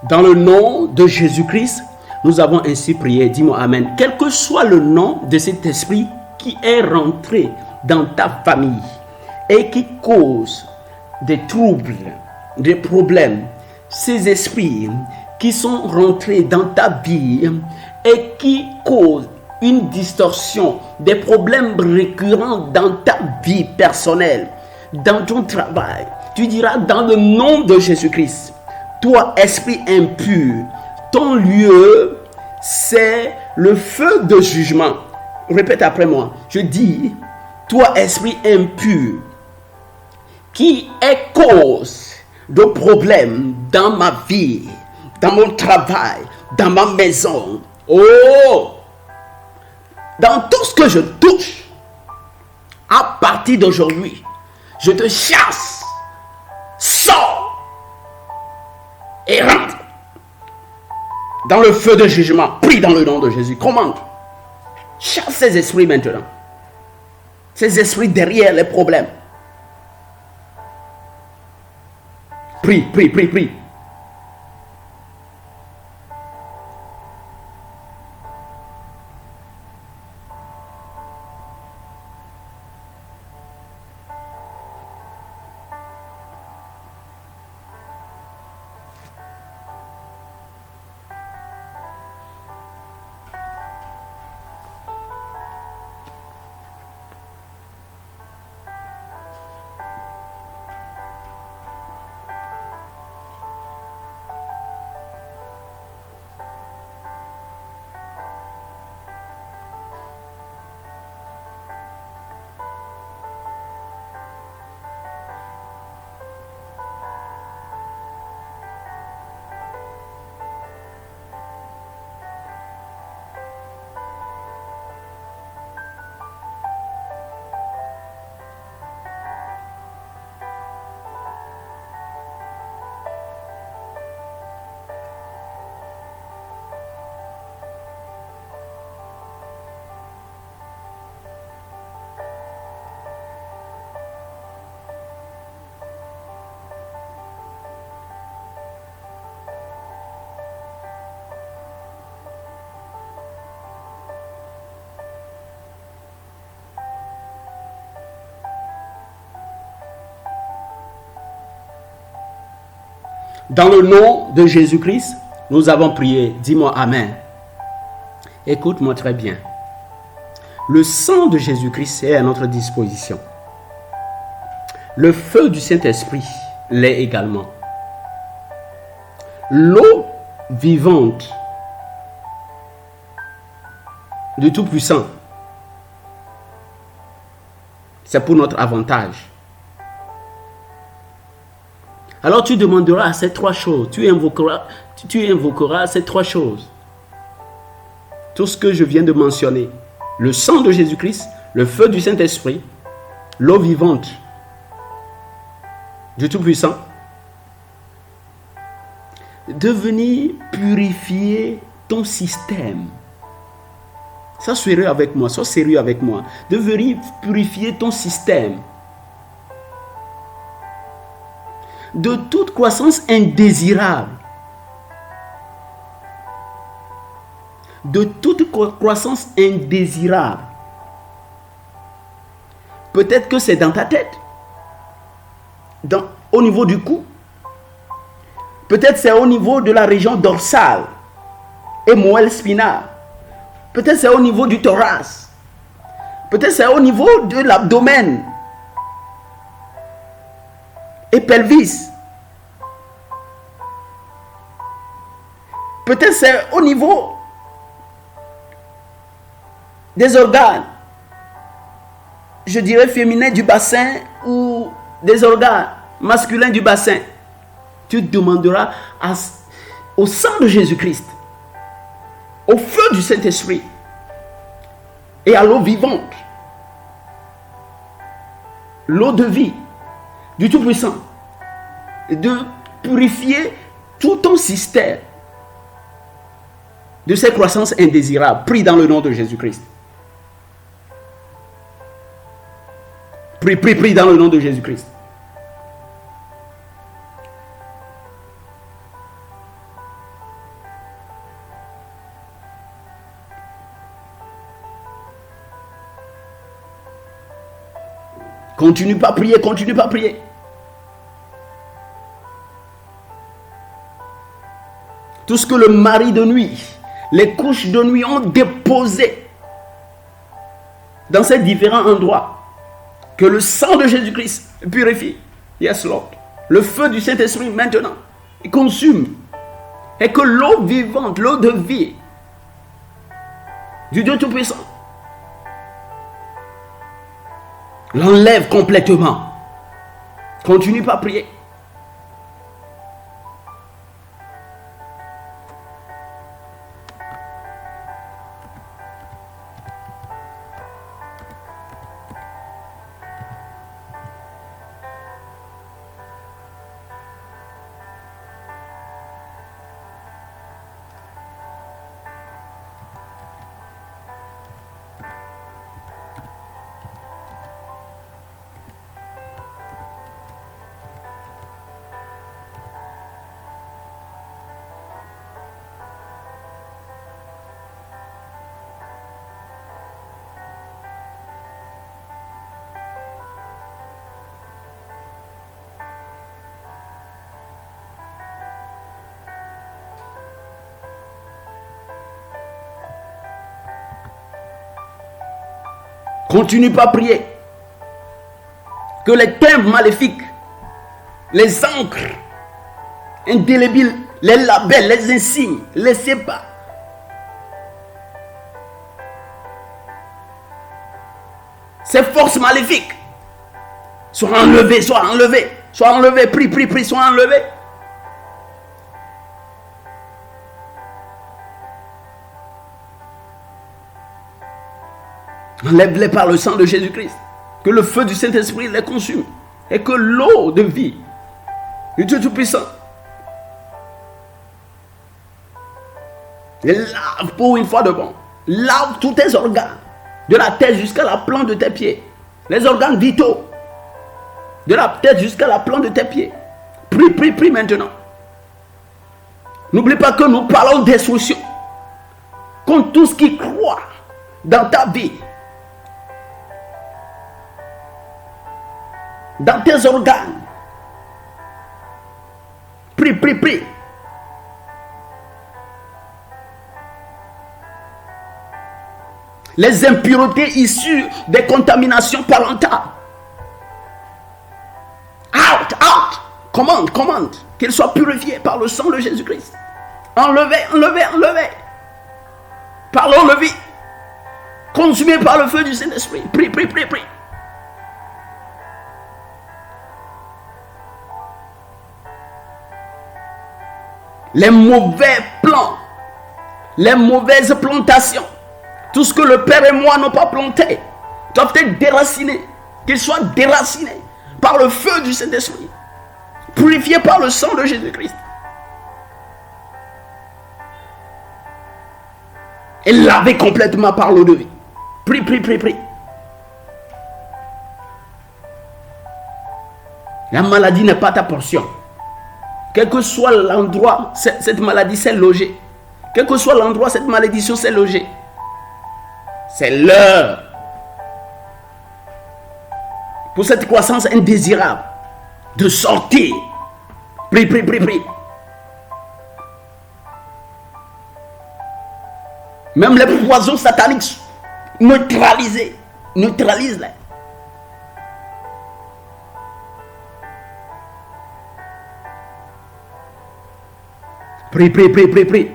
Dans le nom de Jésus-Christ, nous avons ainsi prié. Dis-moi Amen. Quel que soit le nom de cet esprit qui est rentré dans ta famille et qui cause des troubles, des problèmes, ces esprits qui sont rentrés dans ta vie et qui causent une distorsion, des problèmes récurrents dans ta vie personnelle, dans ton travail, tu diras dans le nom de Jésus-Christ, toi esprit impur, ton lieu c'est le feu de jugement. Répète après moi. Je dis toi esprit impur, qui est cause de problèmes dans ma vie, dans mon travail, dans ma maison, oh, dans tout ce que je touche, à partir d'aujourd'hui, je te chasse, sors et rentre dans le feu de jugement. Prie dans le nom de Jésus. Commande. Chasse ces esprits maintenant. Ces esprits derrière les problèmes. Prie, prie, prie, prie. Dans le nom de Jésus-Christ, nous avons prié. Dis-moi Amen. Écoute-moi très bien. Le sang de Jésus-Christ est à notre disposition. Le feu du Saint-Esprit l'est également. L'eau vivante du Tout-Puissant, c'est pour notre avantage. Alors tu demanderas ces trois choses, tu invoqueras ces trois choses. Tout ce que je viens de mentionner, le sang de Jésus-Christ, le feu du Saint-Esprit, l'eau vivante du Tout-Puissant, de venir purifier ton système. Sois sérieux avec moi, sois sérieux avec moi. De venir purifier ton système de toute croissance indésirable. De toute croissance indésirable. Peut-être que c'est dans ta tête, au niveau du cou. Peut-être c'est au niveau de la région dorsale et moelle spinale. Peut-être c'est au niveau du thorax. Peut-être c'est au niveau de l'abdomen et pelvis. Peut-être c'est au niveau des organes, je dirais féminins du bassin ou des organes masculins du bassin. Tu demanderas au sang de Jésus-Christ, au feu du Saint-Esprit et à l'eau vivante, l'eau de vie du Tout-Puissant, de purifier tout ton système de ces croissances indésirables. Prie dans le nom de Jésus-Christ. Prie dans le nom de Jésus-Christ. Continue pas à prier, continue pas à prier. Tout ce que le mari de nuit, les couches de nuit ont déposé dans ces différents endroits, que le sang de Jésus-Christ purifie. Yes, Lord. Le feu du Saint-Esprit maintenant consume. Et que l'eau vivante, l'eau de vie du Dieu Tout-Puissant L'enlève complètement. Continue pas à prier. Continue pas à prier. Que les timbres maléfiques, les encres indélébiles, les labels, les insignes, laissez pas. Ces forces maléfiques soient enlevées, soient enlevées, soient enlevées. Prie, soient enlevées. Enlève-les par le sang de Jésus-Christ. Que le feu du Saint-Esprit les consume. Et que l'eau de vie du Dieu Tout-Puissant les lave pour une fois de bon. Lave tous tes organes. De la tête jusqu'à la plante de tes pieds. Les organes vitaux. De la tête jusqu'à la plante de tes pieds. Prie maintenant. N'oublie pas que nous parlons destruction contre tout ce qui croit dans ta vie. Dans tes organes. Prie. Les impuretés issues des contaminations parentales. Out. Commande. Qu'elles soient purifiées par le sang de Jésus-Christ. Enlevez. Parlons le vie. Consumé par le feu du Saint-Esprit. Prie. Les mauvais plans, les mauvaises plantations, tout ce que le Père et moi n'ont pas planté, doivent être déracinés, qu'ils soient déracinés par le feu du Saint-Esprit, purifiés par le sang de Jésus-Christ. Et lavés complètement par l'eau de vie. Prie. La maladie n'est pas ta portion. Quel que soit l'endroit, cette maladie s'est logée. Quel que soit l'endroit, cette malédiction s'est logée. C'est l'heure. Pour cette croissance indésirable, de sortir. Prie. Même les poisons sataniques, neutralisez-les. Prie.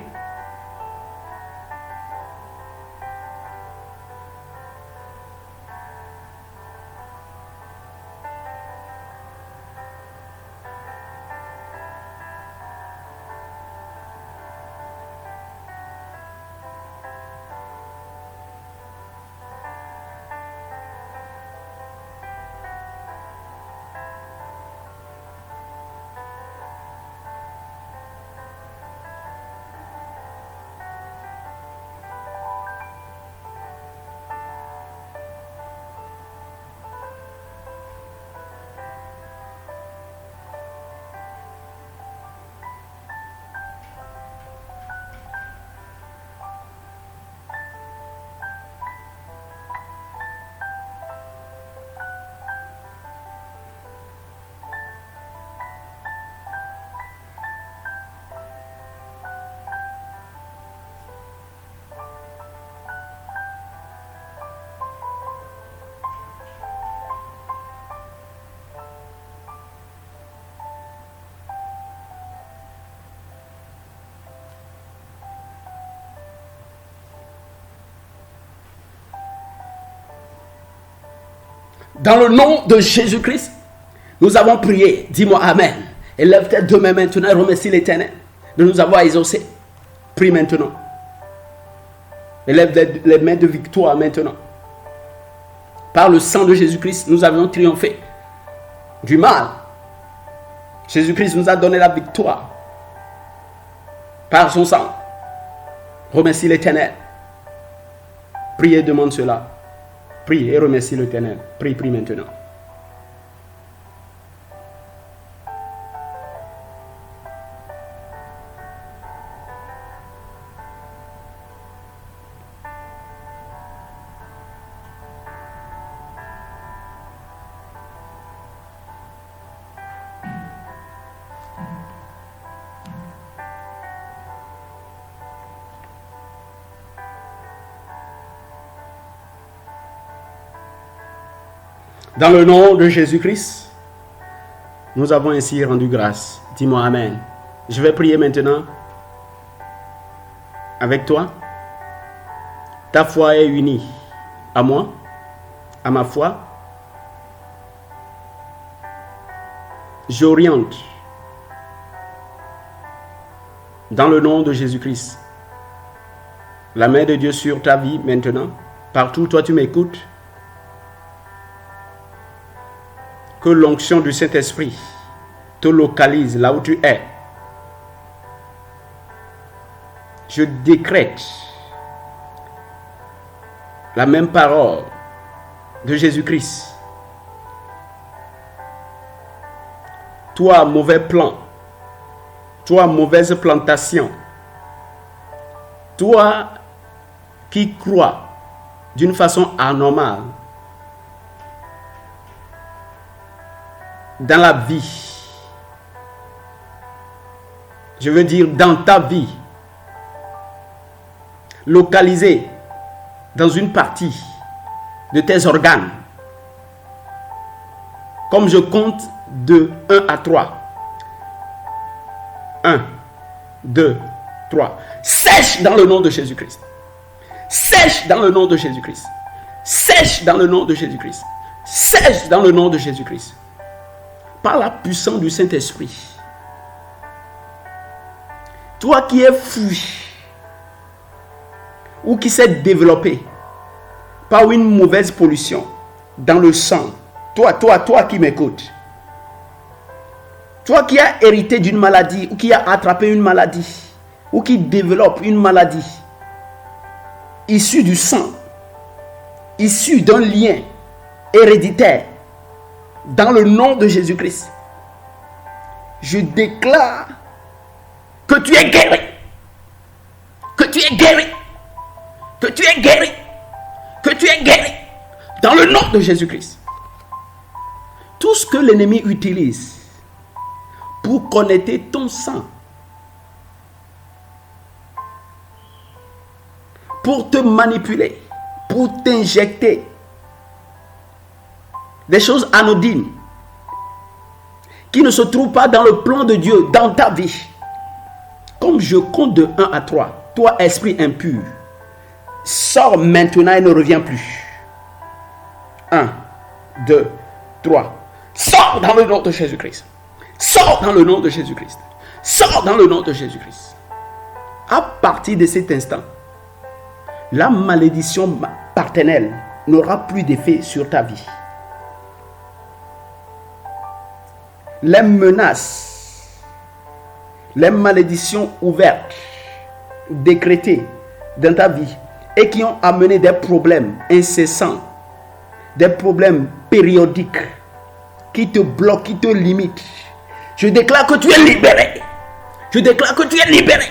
Dans le nom de Jésus-Christ, nous avons prié. Dis-moi Amen. Élève tes deux mains maintenant et remercie l'Éternel de nous avoir exaucés. Prie maintenant. Élève les mains de victoire maintenant. Par le sang de Jésus-Christ, nous avons triomphé du mal. Jésus-Christ nous a donné la victoire. Par son sang. Remercie l'Éternel. Prie et demande cela. Prie et remercie l'Éternel. Prie maintenant. Dans le nom de Jésus-Christ, nous avons ainsi rendu grâce. Dis-moi Amen. Je vais prier maintenant avec toi. Ta foi est unie à moi, à ma foi. J'oriente dans le nom de Jésus-Christ la main de Dieu sur ta vie maintenant. Partout, toi tu m'écoutes. Que l'onction du Saint-Esprit te localise là où tu es. Je décrète la même parole de Jésus-Christ. Toi, mauvais plan. Toi, mauvaise plantation. Toi qui crois d'une façon anormale dans la vie, je veux dire dans ta vie, localisé dans une partie de tes organes, comme je compte de 1 à 3. 1, 2, 3. Sèche dans le nom de Jésus-Christ. Sèche dans le nom de Jésus-Christ. Sèche dans le nom de Jésus-Christ. Sèche dans le nom de Jésus-Christ. Par la puissance du Saint-Esprit. Toi qui es fui ou qui s'est développé par une mauvaise pollution dans le sang, toi qui m'écoutes, toi qui as hérité d'une maladie ou qui as attrapé une maladie ou qui développe une maladie issue du sang, issue d'un lien héréditaire, dans le nom de Jésus-Christ, je déclare que tu es guéri. Que tu es guéri. Que tu es guéri. Que tu es guéri. Dans le nom de Jésus-Christ. Tout ce que l'ennemi utilise pour connecter ton sang, pour te manipuler, pour t'injecter des choses anodines qui ne se trouvent pas dans le plan de Dieu dans ta vie. Comme je compte de 1 à 3, toi esprit impur, sors maintenant et ne reviens plus. 1, 2, 3. Sors dans le nom de Jésus-Christ. Sors dans le nom de Jésus-Christ. Sors dans le nom de Jésus-Christ. À partir de cet instant, la malédiction paternelle n'aura plus d'effet sur ta vie. Les menaces, les malédictions ouvertes, décrétées dans ta vie et qui ont amené des problèmes incessants, des problèmes périodiques qui te bloquent, qui te limitent. Je déclare que tu es libéré. Je déclare que tu es libéré.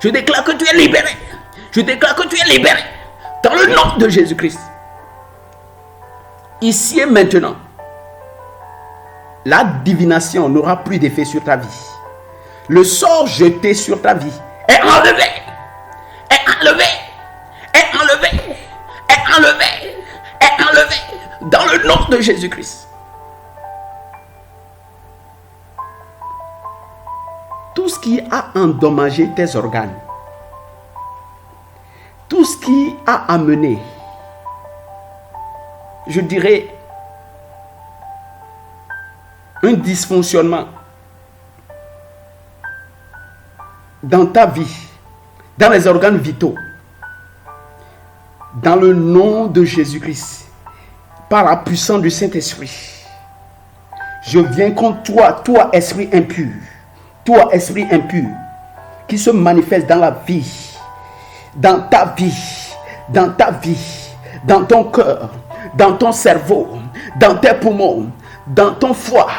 Je déclare que tu es libéré. Je déclare que tu es libéré. Dans le nom de Jésus-Christ. Ici et maintenant, la divination n'aura plus d'effet sur ta vie. Le sort jeté sur ta vie est enlevé. Est enlevé. Est enlevé. Est enlevé. Est enlevé. Dans le nom de Jésus-Christ. Tout ce qui a endommagé tes organes, tout ce qui a amené, je dirais, un dysfonctionnement dans ta vie, dans les organes vitaux, dans le nom de Jésus-Christ, par la puissance du Saint-Esprit, je viens contre toi, toi esprit impur, qui se manifeste dans la vie, dans ta vie, dans ton cœur, dans ton cerveau, dans tes poumons, dans ton foie,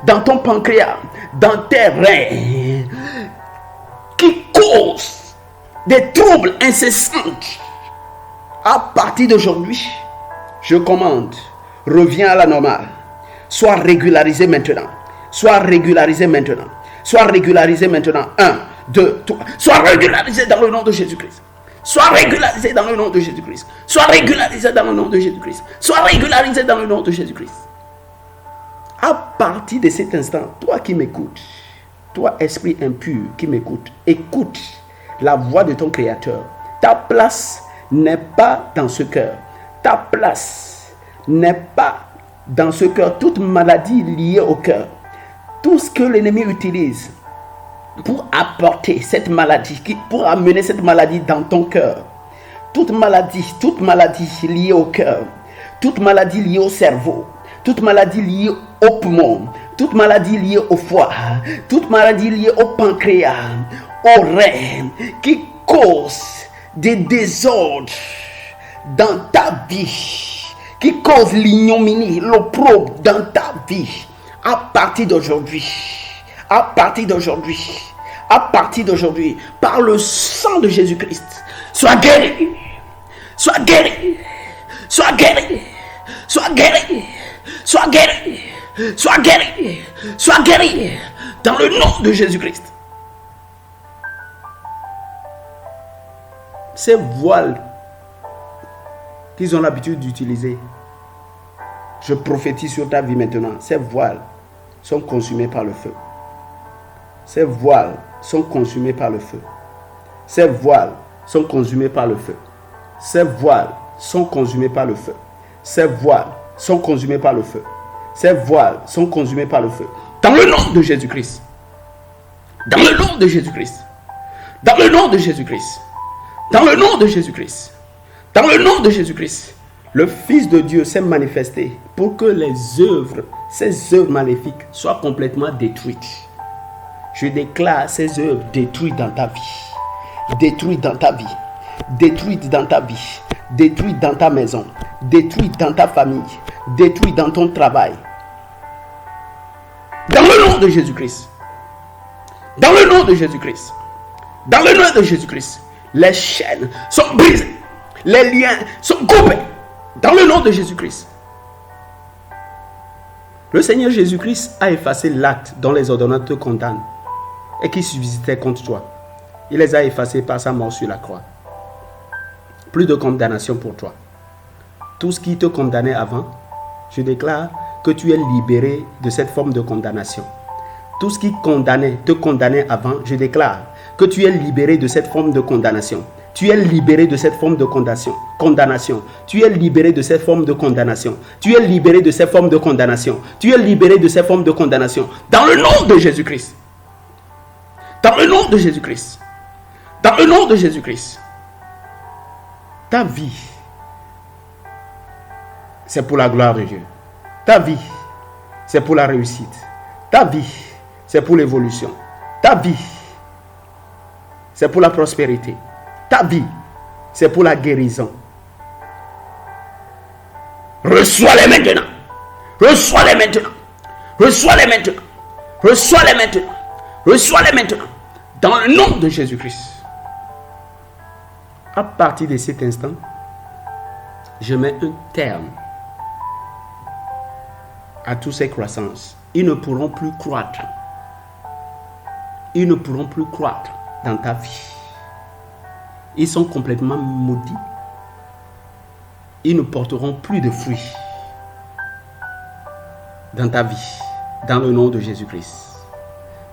dans ton pancréas, dans tes reins, qui cause des troubles incessants. À partir d'aujourd'hui, je commande, reviens à la normale. Sois régularisé maintenant. Sois régularisé maintenant. Sois régularisé maintenant. 1, 2, 3. Sois régularisé dans le nom de Jésus-Christ. Sois régularisé dans le nom de Jésus-Christ. Sois régularisé dans le nom de Jésus-Christ. Sois régularisé dans le nom de Jésus-Christ. À partir de cet instant, toi qui m'écoutes, toi esprit impur qui m'écoute, écoute la voix de ton Créateur. Ta place n'est pas dans ce cœur. Ta place n'est pas dans ce cœur. Toute maladie liée au cœur, tout ce que l'ennemi utilise pour apporter cette maladie, pour amener cette maladie dans ton cœur, toute maladie liée au cœur, toute maladie liée au cerveau, toute maladie liée au poumon, toute maladie liée au foie, toute maladie liée au pancréas, aux reins, qui cause des désordres dans ta vie, qui cause l'ignominie, l'opprobre dans ta vie, à partir d'aujourd'hui, par le sang de Jésus-Christ, sois guéri, sois guéri, sois guéri, sois guéri, sois guéri, sois guéri, sois guéri, dans le nom de Jésus-Christ. Ces voiles qu'ils ont l'habitude d'utiliser, je prophétise sur ta vie maintenant. Ces voiles sont consumés par le feu. Ces voiles sont consumés par le feu. Ces voiles sont consumés par le feu. Ces voiles sont consumés par le feu. Ces voiles sont consumés par le feu. Ces voiles sont consumés par le feu. Dans le nom de Jésus-Christ. Dans le nom de Jésus-Christ. Dans le nom de Jésus-Christ. Dans le nom de Jésus-Christ. Dans le nom de Jésus-Christ. Le Fils de Dieu s'est manifesté pour que ces œuvres maléfiques soient complètement détruites. Je déclare ces œuvres détruites dans ta vie. Détruites dans ta vie. Détruites dans ta vie. Détruites dans ta maison. Détruites dans ta famille. Détruites dans ton travail. Dans le nom de Jésus-Christ. Dans le nom de Jésus-Christ. Dans le nom de Jésus-Christ. Les chaînes sont brisées. Les liens sont coupés. Dans le nom de Jésus-Christ. Le Seigneur Jésus-Christ a effacé l'acte dont les ordonnances te condamnent et qui subsistait contre toi. Il les a effacés par sa mort sur la croix. Plus de condamnation pour toi. Tout ce qui te condamnait avant, je déclare que tu es libéré de cette forme de condamnation. Tout ce qui te condamnait avant, je déclare que tu es libéré de cette forme de condamnation. Tu es libéré de cette forme de condamnation. Tu es libéré de cette forme de condamnation. Tu es libéré de cette forme de condamnation. Tu es libéré de cette forme de condamnation. Dans le nom de Jésus-Christ. Dans le nom de Jésus-Christ. Dans le nom de Jésus-Christ. Ta vie, c'est pour la gloire de Dieu. Ta vie, c'est pour la réussite. Ta vie, c'est pour l'évolution. Ta vie, c'est pour la prospérité. Ta vie, c'est pour la guérison. Reçois-les maintenant. Reçois-les maintenant. Reçois-les maintenant. Reçois-les maintenant. Reçois-les maintenant. Dans le nom de Jésus-Christ. À partir de cet instant, je mets un terme à toutes ces croissances. Ils ne pourront plus croître. Ils ne pourront plus croître dans ta vie. Ils sont complètement maudits. Ils ne porteront plus de fruits dans ta vie. Dans le nom de Jésus-Christ.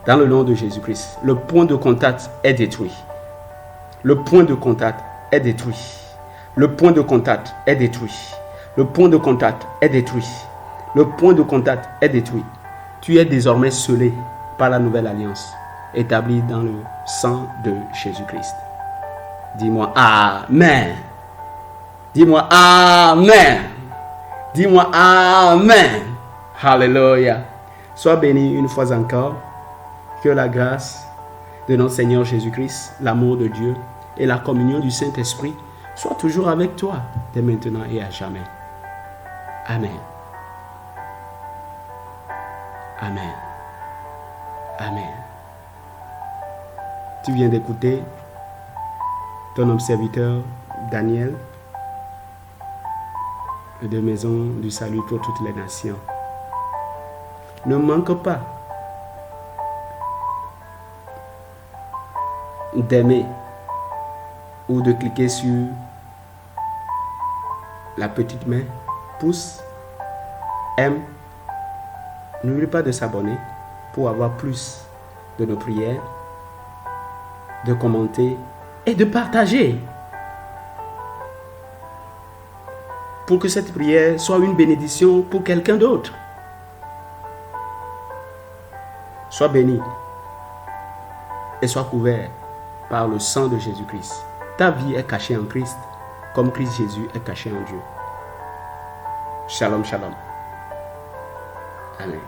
Dans le nom de Jésus-Christ. Le point de contact est détruit. Le point de contact est détruit. Le point de contact est détruit. Le point de contact est détruit. Le point de contact est détruit. Tu es désormais scellé par la nouvelle alliance, établie dans le sang de Jésus-Christ. Dis-moi Amen. Dis-moi Amen. Dis-moi Amen. Alléluia. Sois béni une fois encore. Que la grâce de notre Seigneur Jésus-Christ, l'amour de Dieu et la communion du Saint-Esprit soient toujours avec toi, dès maintenant et à jamais. Amen. Amen. Amen. Tu viens d'écouter ton homme serviteur Daniel de Maison du Salut pour toutes les nations. Ne manque pas d'aimer ou de cliquer sur la petite main, pouce, aime. N'oublie pas de s'abonner pour avoir plus de nos prières, de commenter et de partager. Pour que cette prière soit une bénédiction pour quelqu'un d'autre. Sois béni et sois couvert par le sang de Jésus-Christ. Ta vie est cachée en Christ, comme Christ Jésus est caché en Dieu. Shalom, shalom. Amen.